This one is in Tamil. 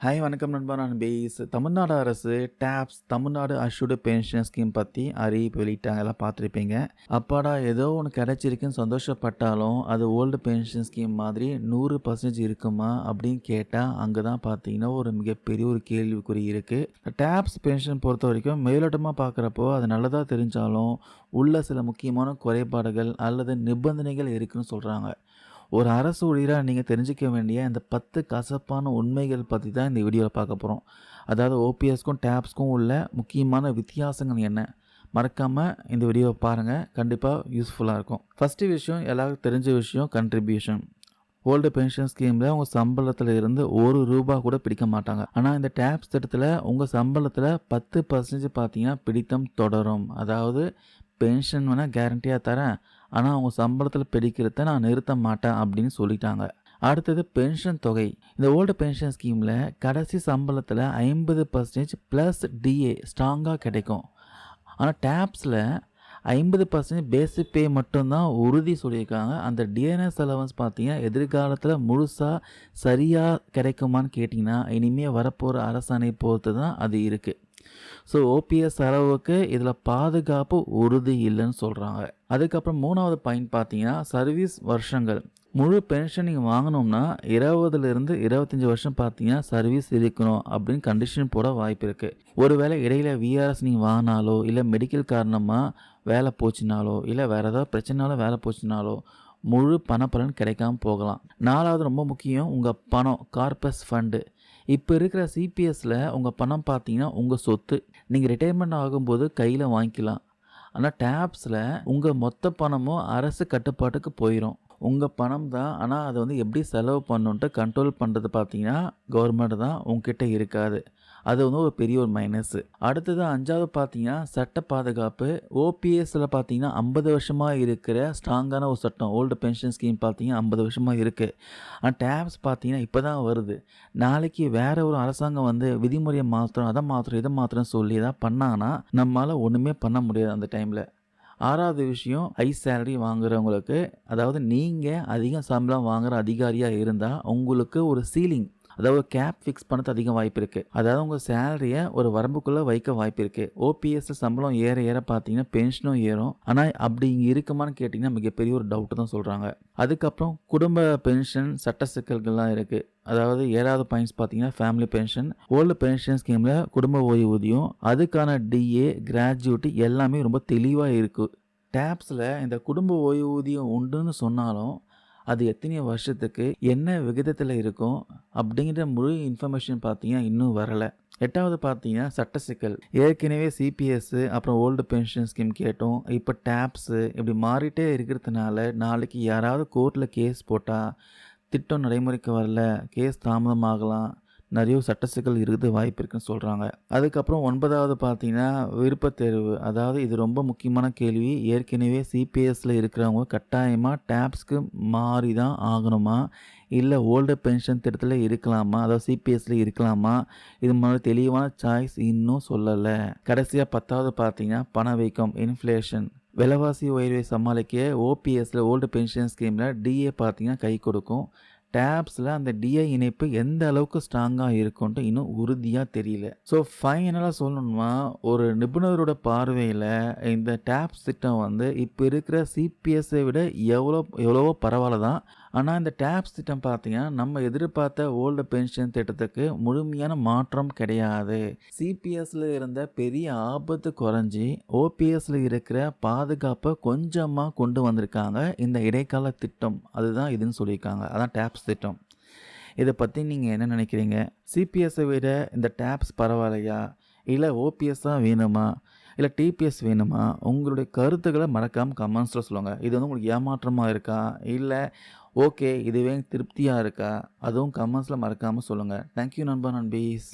ஹாய் வணக்கம் நண்பா. நான் பேஸ். தமிழ்நாடு அரசு TAPS Tamil Nadu assured pension scheme பற்றி அறிவிப்பு வெளியிட்டாங்க. எல்லாம் பார்த்துருப்பீங்க. அப்பாடா ஏதோ ஒன்று கிடைச்சிருக்குன்னு சந்தோஷப்பட்டாலும் அது ஓல்டு பென்ஷன் ஸ்கீம் மாதிரி 100% இருக்குமா அப்படின்னு கேட்டால் அங்கே தான் பார்த்தீங்கன்னா ஒரு மிகப்பெரிய ஒரு கேள்விக்குறி இருக்குது. டேப்ஸ் பென்ஷன் பொறுத்த வரைக்கும் மேலோட்டமாக பார்க்குறப்போ அது நல்லதாக தெரிஞ்சாலும் உள்ள சில முக்கியமான குறைபாடுகள் அல்லது நிபந்தனைகள் இருக்குன்னு சொல்கிறாங்க. ஒரு அரசு ஊழியராக நீங்கள் தெரிஞ்சிக்க வேண்டிய இந்த 10 கசப்பான உண்மைகள் பற்றி தான் இந்த வீடியோவில் பார்க்க போகிறோம். அதாவது ஓபிஎஸ்க்கும் டேப்ஸ்க்கும் உள்ள முக்கியமான வித்தியாசங்கள் என்ன? மறக்காமல் இந்த வீடியோவை பாருங்கள். கண்டிப்பாக யூஸ்ஃபுல்லாக இருக்கும். ஃபஸ்ட்டு விஷயம், எல்லாருக்கும் தெரிஞ்ச விஷயம், கண்ட்ரிபியூஷன். ஓல்டு பென்ஷன் ஸ்கீமில் உங்கள் சம்பளத்தில் இருந்து ₹1 கூட பிடிக்க மாட்டாங்க. ஆனால் இந்த டேப்ஸ் திட்டத்தில் உங்கள் சம்பளத்தில் 10% பார்த்தீங்கன்னா பிடித்தம் தொடரும். அதாவது பென்ஷன் வேணால் கேரண்டியாக தரேன், ஆனால் அவங்க சம்பளத்தில் பிடிக்கிறத நான் நிறுத்த மாட்டேன் அப்படின்னு சொல்லிட்டாங்க. அடுத்தது பென்ஷன் தொகை. இந்த ஓல்டு பென்ஷன் ஸ்கீமில் கடைசி சம்பளத்தில் 50% ப்ளஸ் டிஏ ஸ்ட்ராங்காக கிடைக்கும். ஆனால் டேப்ஸில் 50% பேசிக் பே மட்டும்தான் உறுதி சொல்லியிருக்காங்க. அந்த டிஎன்எஸ் அலவன்ஸ் பார்த்தீங்கன்னா எதிர்காலத்தில் முழுசாக சரியாக கிடைக்குமான்னு கேட்டிங்கன்னா இனிமேல் வரப்போகிற அரசாணை பொறுத்து தான் அது இருக்குது. ஸோ ஓபிஎஸ் அளவுக்கு இதில் பாதுகாப்பு உறுதி இல்லைன்னு சொல்கிறாங்க. அதுக்கப்புறம் 3வது பாயிண்ட் பார்த்தீங்கன்னா சர்வீஸ் வருஷங்கள். முழு பென்ஷன் நீங்கள் வாங்கணும்னா 20லேருந்து 25 வருஷம் பார்த்தீங்கன்னா சர்வீஸ் இருக்கணும் அப்படின்னு கண்டிஷன் போட வாய்ப்பு இருக்குது. ஒருவேளை இடையில விஆர்எஸ் நீங்கள் வாங்கினாலோ இல்லை மெடிக்கல் காரணமாக வேலை போச்சுனாலோ இல்லை வேறு ஏதாவது பிரச்சனைனாலும் வேலை போச்சுனாலோ முழு பணப்பலன் கிடைக்காம போகலாம். 4வது ரொம்ப முக்கியம், உங்கள் பணம் கார்பஸ் ஃபண்டு. இப்போ இருக்கிற சிபிஎஸ்சில் உங்கள் பணம் பார்த்தீங்கன்னா உங்கள் சொத்து. நீங்கள் ரிட்டையர்மெண்ட் ஆகும்போது கையில் வாங்கிக்கலாம். ஆனால் டேப்ஸில் உங்கள் மொத்த பணமும் அரசு கட்டுப்பாட்டுக்கு போயிடும். உங்கள் பணம் தான், ஆனால் அதை எப்படி செலவு பண்ணணுன்ட்டு கண்ட்ரோல் பண்ணுறது பார்த்தீங்கன்னா கவர்மெண்ட் தான், உங்ககிட்ட இருக்காது. அது ஒரு பெரிய ஒரு மைனஸ்ஸு. அடுத்தது 5வது பார்த்தீங்கன்னா சட்ட பாதுகாப்பு. ஓபிஎஸ்சில் பார்த்தீங்கன்னா 50 வருஷமாக இருக்கிற ஸ்ட்ராங்கான ஒரு சட்டம். ஓல்டு பென்ஷன் ஸ்கீம் பார்த்தீங்கன்னா 50 வருஷமாக இருக்குது. ஆனால் டேப்ஸ் பார்த்தீங்கன்னா இப்போ தான் வருது. நாளைக்கு வேறு ஒரு அரசாங்கம் விதிமுறையை மாற்றுறோம், அதை மாற்றுறோம், இதை மாற்றுறோன்னு சொல்லி எதாவது பண்ணாங்கன்னா நம்மளால் ஒன்றுமே பண்ண முடியாது அந்த டைமில். 6வது விஷயம், ஹை சேலரி வாங்குறவங்களுக்கு, அதாவது நீங்கள் அதிக சம்பளம் வாங்குகிற அதிகாரியாக இருந்தால் உங்களுக்கு ஒரு சீலிங், அதாவது கேப் ஃபிக்ஸ் பண்ணது அதிகம் வாய்ப்பு இருக்குது. அதாவது உங்கள் சேலரியை ஒரு வரம்புக்குள்ளே வைக்க வாய்ப்பு இருக்குது. ஓபிஎஸ் சம்பளம் ஏற ஏற பார்த்தீங்கன்னா பென்ஷனும் ஏறும். ஆனால் அப்படி இங்கே இருக்குமான்னு கேட்டிங்கன்னா மிகப்பெரிய ஒரு டவுட்டு தான் சொல்கிறாங்க. அதுக்கப்புறம் குடும்ப பென்ஷன் சட்ட சிக்கல்கள்லாம் இருக்குது. அதாவது 7வது பாயிண்ட்ஸ் பார்த்தீங்கன்னா ஃபேமிலி பென்ஷன். ஓல்டு பென்ஷன் ஸ்கீமில் குடும்ப ஓய்வூதியம், அதுக்கான டிஏ, கிராஜுவிட்டி எல்லாமே ரொம்ப தெளிவாக இருக்குது. டேப்ஸில் இந்த குடும்ப ஓய்வூதியம் உண்டுன்னு சொன்னாலும் அது எத்தனை வருஷத்துக்கு என்ன விகிதத்தில் இருக்கும் அப்படிங்கிற முழு இன்ஃபர்மேஷன் பார்த்தீங்கன்னா இன்னும் வரலை. 8வது பார்த்தீங்கன்னா சட்ட சிக்கல். ஏற்கனவே சிபிஎஸ் அப்புறம் ஓல்டு பென்ஷன் ஸ்கீம் கேட்டோம், இப்போ டேப்ஸு இப்படி மாறிட்டே இருக்கிறதுனால நாளைக்கு யாராவது கோர்ட்டில் கேஸ் போட்டால் திட்டம் நடைமுறைக்கு வரல, கேஸ் தாமதமாகலாம், நிறைய சட்ட சிக்கல் இருக்குது வாய்ப்பு இருக்குன்னு சொல்கிறாங்க. அதுக்கப்புறம் 9வது பார்த்தீங்கன்னா விருப்பத் தேர்வு. அதாவது இது ரொம்ப முக்கியமான கேள்வி. ஏற்கனவே சிபிஎஸ்சில் இருக்கிறவங்க கட்டாயமாக டேப்ஸ்க்கு மாறி தான் ஆகணுமா, இல்லை ஓல்டு பென்ஷன் திட்டத்தில் இருக்கலாமா, அதாவது சிபிஎஸ்சில் இருக்கலாமா, இது மாதிரி தெளிவான சாய்ஸ் இன்னும் சொல்லலை. கடைசியாக 10வது பார்த்தீங்கன்னா பணவீக்கம், இன்ஃப்ளேஷன். விலைவாசி உயர்வை சமாளிக்க ஓபிஎஸ்சில் ஓல்டு பென்ஷன் ஸ்கீமில் டிஏ பார்த்தீங்கன்னா கை கொடுக்கும். டேப்ஸில் அந்த டிஐ இணைப்பு எந்த அளவுக்கு ஸ்ட்ராங்காக இருக்குன்ட்டு இன்னும் உறுதியாக தெரியல. ஸோ ஃபைனலாக சொல்லணும்னா ஒரு நிபுணரோட பார்வையில் இந்த டேப்ஸ் திட்டம் இப்போ இருக்கிற சிபிஎஸ்ஸை விட எவ்வளவோ பரவாயில்ல தான். ஆனால் இந்த டேப்ஸ் திட்டம் பார்த்தீங்கன்னா நம்ம எதிர்பார்த்த ஓல்டு பென்ஷன் திட்டத்துக்கு முழுமையான மாற்றம் கிடையாது. சிபிஎஸ்சில் இருந்த பெரிய ஆபத்து குறைஞ்சி ஓபிஎஸ்சில் இருக்கிற பாதுகாப்பை கொஞ்சமாக கொண்டு வந்திருக்காங்க இந்த இடைக்கால திட்டம். அதுதான் இதுன்னு சொல்லியிருக்காங்க. அதான் டேப்ஸ் திட்டம். இதை பற்றி நீங்கள் என்ன நினைக்கிறீங்க? சிபிஎஸ்ஸை விட இந்த டேப்ஸ் பரவாயில்லையா, இல்லை ஓபிஎஸ் தான் வேணுமா, இல்லை டிபிஎஸ் வேணுமா? உங்களுடைய கருத்துக்களை மறக்காமல் கமெண்ட்ஸில் சொல்லுங்கள். இது உங்களுக்கு ஏமாற்றமாக இருக்கா, இல்லை ஓகே இதுவே திருப்தியாக இருக்கா, அதுவும் கமெண்ட்ஸில் மறக்காமல் சொல்லுங்கள். தேங்க்யூ நண்பா, நண்பீஸ்.